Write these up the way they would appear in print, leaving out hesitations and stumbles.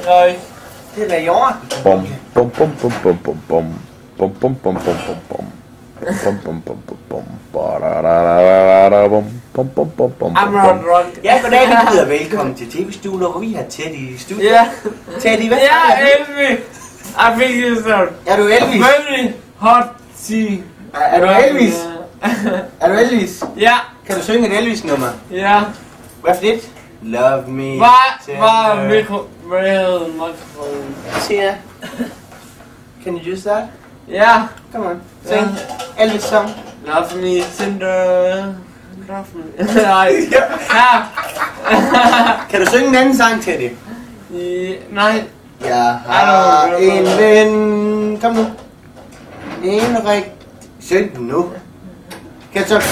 Nej. Det er da i år. Bum, bum, bum, bum, bum, bum, bum. Bum, bum, bum, bum, bum, bum. Bum, bum, bum, bum, bum. Bum, bum, bum, bum, bum. I'm not drunk. Ja, goddag, vi byder velkommen til TV-stuen, og vi har Teddy i studiet. Ja. Teddy, hvad Ja, Elvis. I think it's Er du Elvis? very hot tea. Er du Elvis? Er du Elvis? Ja. Kan du synge et Elvis-nummer? Ja. Hvad for det? Love me. Var mikrofon. Tia. Can you use that? Ja. Come on. Sing. Elvis song. Love me, Cinder. Love me. Nej. Ja. Kan du synge en anden sang, Teddy? Nej. Jeg har en ven. Kom nu. En rigtig. Syng den nu. Kan så? Vi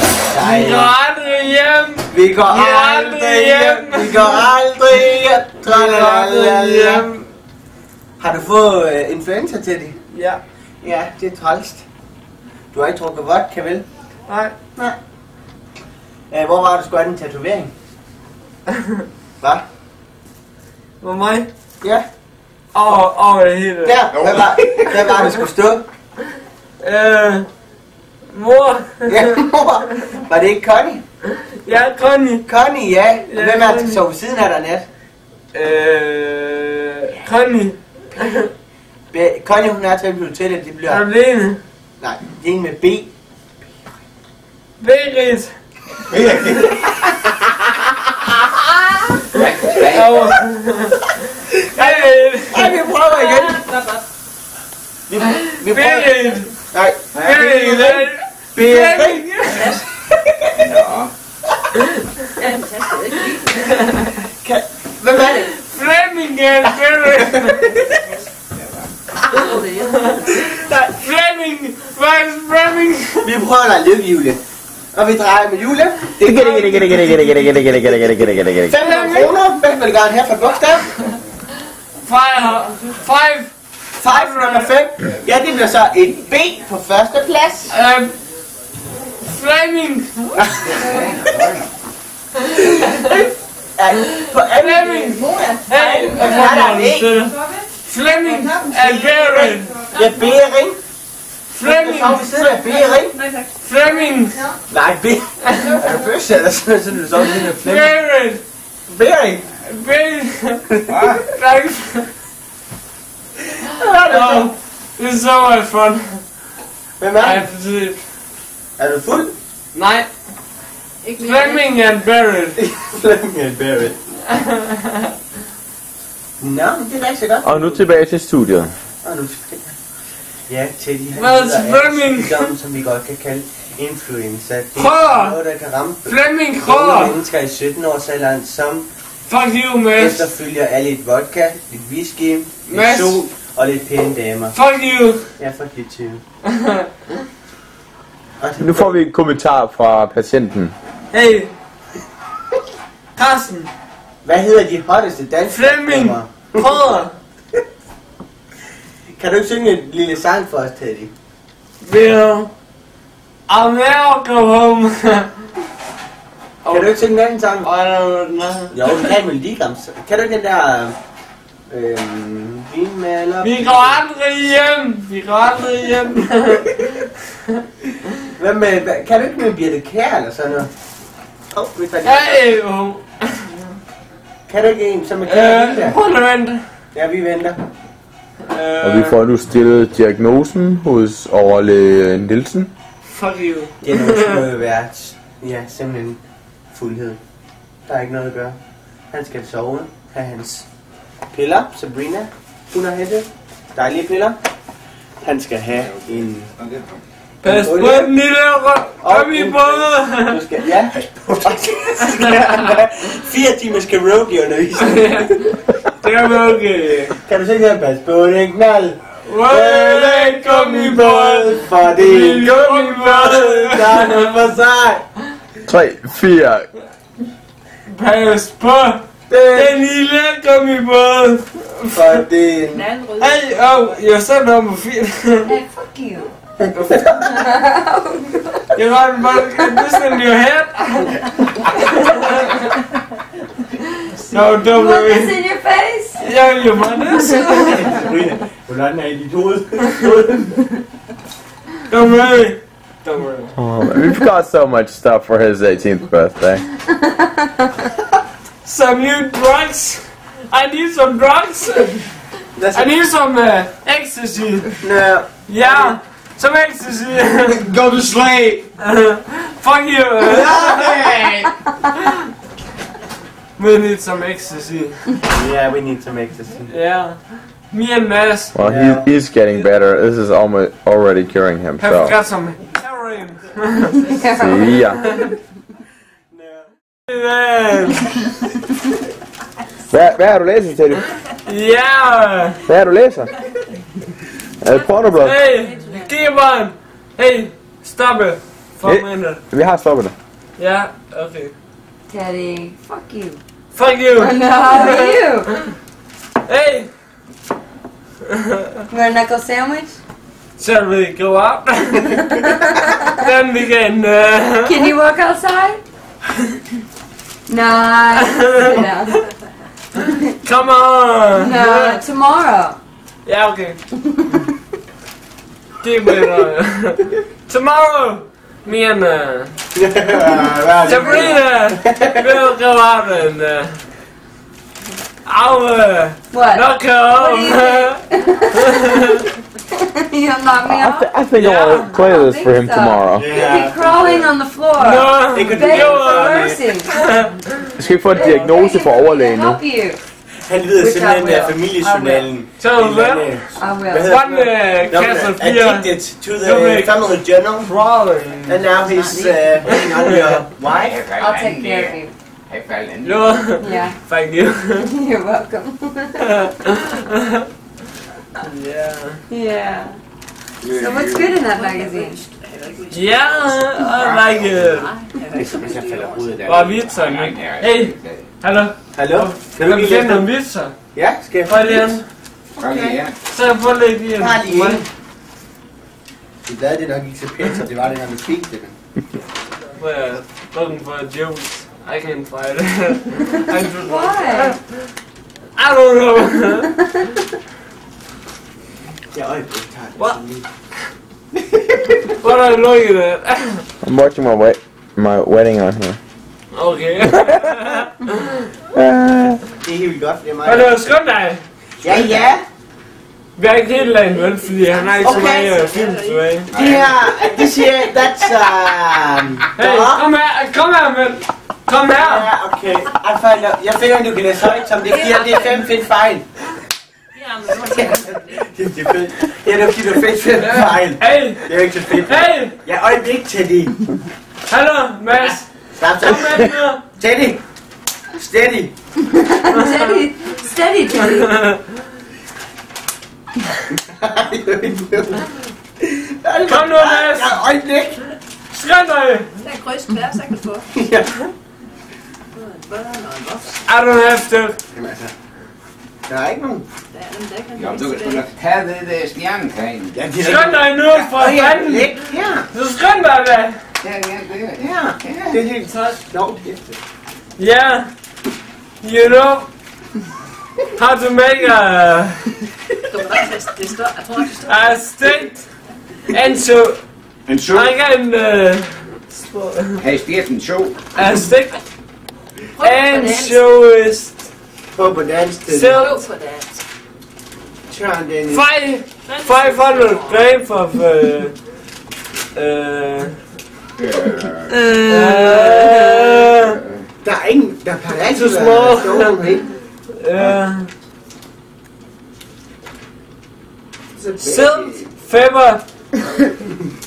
går aldrig hjem. Vi går aldrig hjem. Vi går aldrig hjem. Tralalala. Har du fået influenza, Teddy? Ja. Ja, det er trælst. Du har ikke drukket vodka, vel? Nej. Nej. Hvor var du skulle have den tatovering? Hvad? Hvor mig? Ja. Over det hele. Der, hvad var det skulle stå? Mor. Ja, mor. Var det ikke Connie? Ja, Connie. Connie, ja. Og hvem er det, der sov ved siden af dig nat? Connie. Connie, hun er til på hotellet, det bliver... Alene. Nej, det er en med B. Berit. Nej, vi prøver igen. Vi prøver. Berit. Nej. Berit. Berit. Hvem er det? Flemming. Berit. Flemming. Hvad er Flemming? Vi prøver at lade lykkehjulet. Og vi drejer med hjulet. Det er 500 kroner. Hvem vil gerne have for bogstav? 5 nummer 5. Ja, det bliver så et B på første plads. Flemming. På anden. Flemming and Berit. Ja, Bering. Flemming. Så vi sidder med Bering. Flemming. Nej, B. Er du bøsse, eller sådan du så lige med Flemming? Berit. Bering. Berit. Tak. Oh, this is so much fun. Hvem er det? I have Er du fuld? Nej. Flemming and Berit. Flemming and Berit. Nå, det er rigtig godt. Og nu tilbage til studiet. Og nu ja, Teddy, han Hvad er Flemming? sygdom, som vi godt kan kalde influenza. Det er Krøller. noget, der kan ramme Flemming unge Krøller. mennesker i 17-årsalderen, som Fuck you, Mads. efterfølger af lidt vodka, lidt whisky, lidt Mads. sol og lidt pæne damer. Fuck you. Ja, fuck you too. Nu får vi en kommentar fra patienten. Hey. Carsten. Hvad hedder de hotteste danske Flemming. numre? Krøller. Kan du ikke synge en lille sang for os, Teddy? Will. I'll never go home. Kan du ikke synge en anden sang? I don't know. Jo, du kan Melodi Grand Prix. Kan du ikke den der... Vinmaler... Vi går aldrig hjem. Vi går aldrig hjem. Hvad med... Kan du ikke med Birte Kjær eller sådan noget? Vi tager det. Hey. Kan du ikke en, som er Kjær? Prøv at vente. Ja, vi venter. Og vi får nu stillet diagnosen hos overlæge Nielsen. Fuck you. Det er noget, som må være... Ja, simpelthen fuldhed. Der er ikke noget at gøre. Han skal sove. Have hans piller. Sabrina, hun har hentet. Dejlige piller. Han skal have en... Pas på den lille røm i både. Du skal... Ja. Skal han have 4 timers karaoke-undervisning. Det er okay. Kan du se her? Pas på den knald. Røde gummibåd. For det er en gummibåd. Der er noget for sig. 3, 4. Pas på den lille gummibåd. For det er en... Hey, you're so number 4. Hey, fuck you. You got this in your head? No, don't You want worry. this in your face? Yeah, you want this? Hvordan er dit hoved? Don't worry. Don't worry. Oh, man. We've got so much stuff for his 18th birthday. Some new drugs. I need some drugs. I need some ecstasy. No. Yeah, some ecstasy. Go to sleep. Fuck you. We need some ecstasy. Yeah, we need some ecstasy. Yeah. Me and Mads Well, Yeah. he's getting better. This is almost already curing him. have So, got some heroin. see ya. Hvad har du læst, Teddy? Yeah. Hvad har du læser? Er det pornoblad? Hey, keep on. Hey, stop it. For a minute. Vi har stoppet det. Yeah, okay. Teddy, fuck you. Fuck you. No, you. Hey, You want a knuckle sandwich? shall we go out? Then we can. Can you walk outside? No. No. Come on. No, tomorrow. Yeah, okay. Keep it tomorrow. Me and Sabrina will go out and I'll What? knock her What do off. You'll knock me off? I think I want to play this for him tomorrow. You'll be crawling on the floor. No, Det kan Begging du for gøre. mercy. Jeg skal ikke få en diagnose for overlægen nu. Help you. Han ved Which I simpelthen will. af familiejournalen. So En that eller anden, I hvad will. hedder one det? cast of beer Addicted to the Dominic. family journal. crawling. And now he's hitting on your wife. I'll take care of you. No, Yeah. thank you. You're welcome. Yeah. Yeah. So what's good in that magazine? Yeah, I like it. Hvis jeg falder ud af det. Bare vitser, ikke? Hey, hallo. Hallo? Kan Kan du du lige finde læse nogle dem? vitser? Ja, skal jeg få Prøv lige lidt? en. Så jeg får lidt i en. Bare lige en. Det lavede det nok ikke så pænt, så det var det, når vi fik det. We're looking for jokes. I can't find it. Why? I don't know. Ja, øjeblik, tager det. What? What are you looking at? I'm watching my wedding on here. Okay. Det er helt godt, det er mig. Hallo, skynd dig. Ja, ja. Vi har ikke helt laget vel, fordi han har ikke så mange film tilbage. Det her, det siger, that's Hey, kom her, mand. Kom her. Ja, okay. Jeg finder, du kan læse højt, som det giver, det er 5 fedt fejl. Det er fedt. Ja, det er fordi, du er fedt fejl. Hey, Det er jo ikke så fedt. hey. Ja, øjeblik, Teddy. Hallo, Mads. Stop, Kom stop. med nu. Teddy. Steady. Steady, steady, Teddy. Kom nu, Mads. Ja, øjeblik. Skynd dig. Der er kryds tværs, jeg kan få. Ja. I don't have to. Jamen altså, der er ikke nogen. Der er dem, der kan Ja, du kan da tage det der stjernetegn. Ja, det Skynd dig nu, for fanden. Læg her. Så skynd dig da. Ja, det er. Ja, det er helt sjovt. Yeah. You know how to make det står, jeg tror, det står. a steak and so En så. I can Har I stjert en så? a steak Prøv på and dansk. so is Prøv på dansk til. still Prøv på dansk. Tjørn den. 500 grams of Der er ingen, der kan altid Så være små. sjovt, ikke? salt, pepper,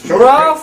rough